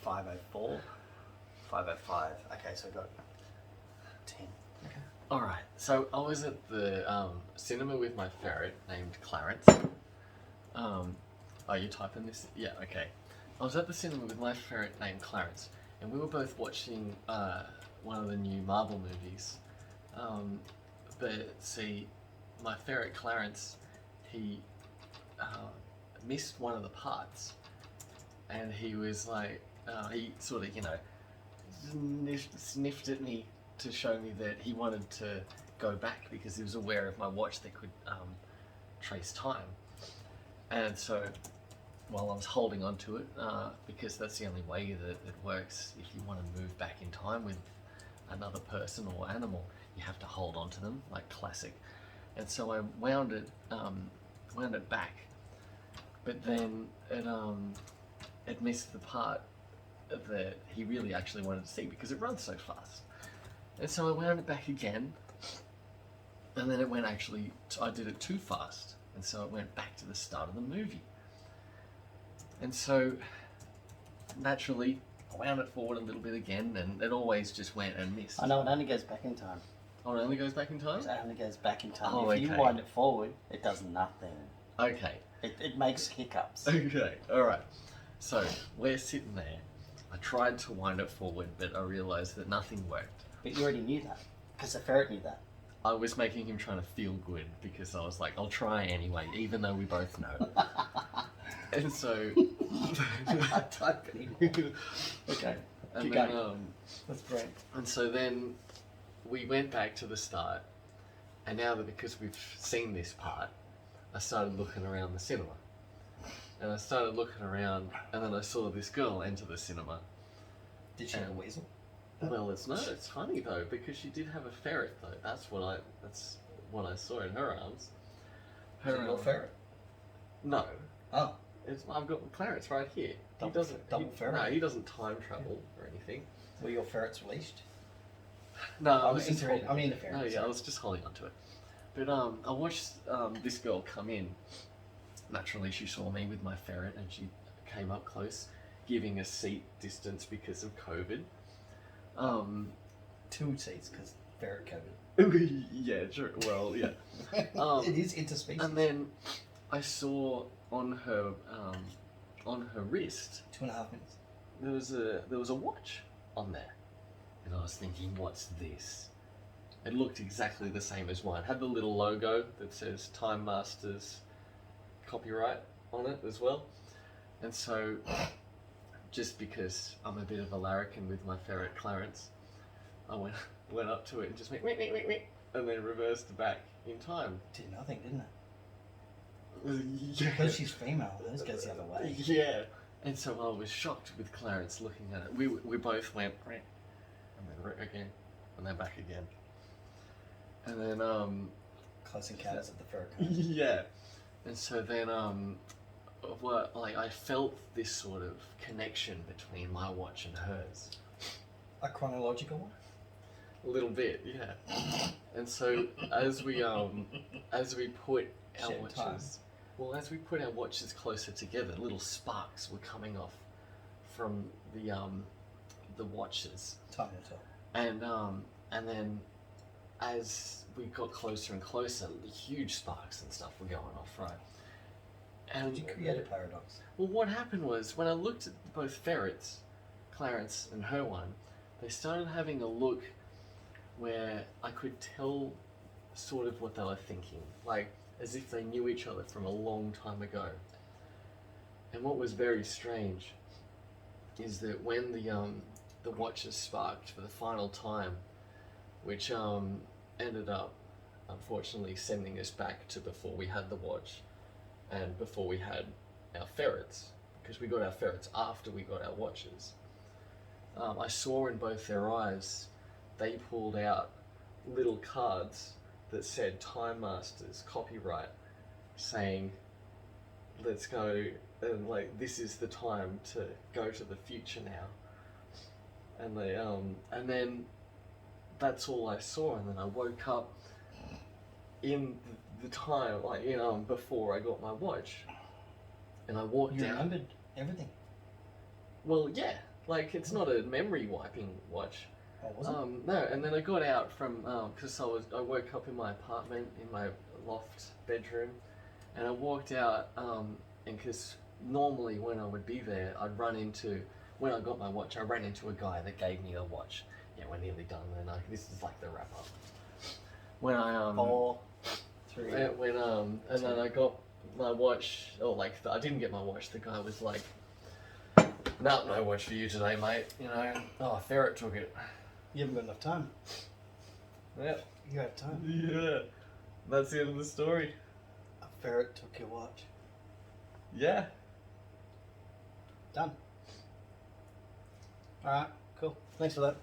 5:04, 5:05. Okay, so I got 10. Okay. All right. So I was at the cinema with my ferret named Clarence. Are you typing this? Yeah. Okay. I was at the cinema with my ferret named Clarence, and we were both watching one of the new Marvel movies. But see, my ferret Clarence, he missed one of the parts, and he was like, he sort of, sniffed at me to show me that he wanted to go back because he was aware of my watch that could trace time. And so, while I was holding on to it, because that's the only way that it works, if you want to move back in time with another person or animal, you have to hold on to them, like classic. And so I wound it back, but then it missed the part that he really actually wanted to see because it runs so fast. And so I wound it back again, and then it went I did it too fast, and so it went back to the start of the movie. And so, naturally, I wound it forward a little bit again, and it always just went and missed. I know, it only goes back in time. Oh, it only goes back in time? It only goes back in time. Oh, if you wind it forward, it does nothing. Okay. It makes hiccups. Okay, alright. So, we're sitting there. I tried to wind it forward, but I realised that nothing worked. But you already knew that, because the ferret knew that. I was making him trying to feel good, because I was like, I'll try anyway, even though we both know. And so... I can't type anymore. Okay, keep going. That's great. And so then we went back to the start, and now that because we've seen this part, I started looking around the cinema. And I started looking around, and then I saw this girl enter the cinema. Did she have a weasel? Well, it's funny though, because she did have a ferret though. That's what I saw in her arms. Is it your ferret? No. Oh. I've got Clarence right here. Double ferret? No, he doesn't time travel or anything. Were your ferrets released? No, I was into the ferret. No, yeah, I was just holding on to it. But I watched this girl come in. Naturally, she saw me with my ferret, and she came up close, giving us seat distance because of COVID. 2 seats because ferret COVID. Yeah, true. Well, yeah. It is interspecies. And then I saw on her wrist 2.5 minutes. There was a watch on there, and I was thinking, what's this? It looked exactly the same as mine. It had the little logo that says Time Masters copyright on it as well. And so, just because I'm a bit of a larrikin with my ferret Clarence, I went up to it and just went meep, meep, meep, meep, and then reversed back in time. Did nothing, didn't it? Yeah. Because she's female, hers goes the other way. Yeah. And so I was shocked with Clarence looking at it. We both went and then again, and then back again. And then Close Encounters of the Ferret. Yeah. And so then I felt this sort of connection between my watch and hers. A chronological one? A little bit, yeah. And so as we put our Shed watches time. Well, as we put our watches closer together, little sparks were coming off from the watches. Time will tell. And then as we got closer and closer, the huge sparks and stuff were going off, right? And did you create a paradox? Well, what happened was, when I looked at both ferrets, Clarence and her one, they started having a look where I could tell sort of what they were thinking, like as if they knew each other from a long time ago. And what was very strange is that when the watches sparked for the final time, which ended up unfortunately sending us back to before we had the watch and before we had our ferrets, because we got our ferrets after we got our watches. I saw in both their eyes, they pulled out little cards that said Time Masters copyright, saying, let's go, and like, this is the time to go to the future now. And they and then that's all I saw, and then I woke up in the time, like, before I got my watch, and I walked out. You remembered everything. Well, yeah, Like, it's not a memory wiping watch. Oh, was it? No, and then I got out from, because I woke up in my apartment, in my loft bedroom, and I walked out, and because normally when I would be there, when I got my watch, I ran into a guy that gave me a watch. Yeah, we're nearly done, and this is like the wrap up. When I, 4, 3. and then I got my watch, I didn't get my watch, the guy was like, "No, no watch for you today, mate," a ferret took it. You haven't got enough time. Yeah. You have time. Yeah. That's the end of the story. A ferret took your watch. Yeah. Done. Alright, cool. Thanks for that.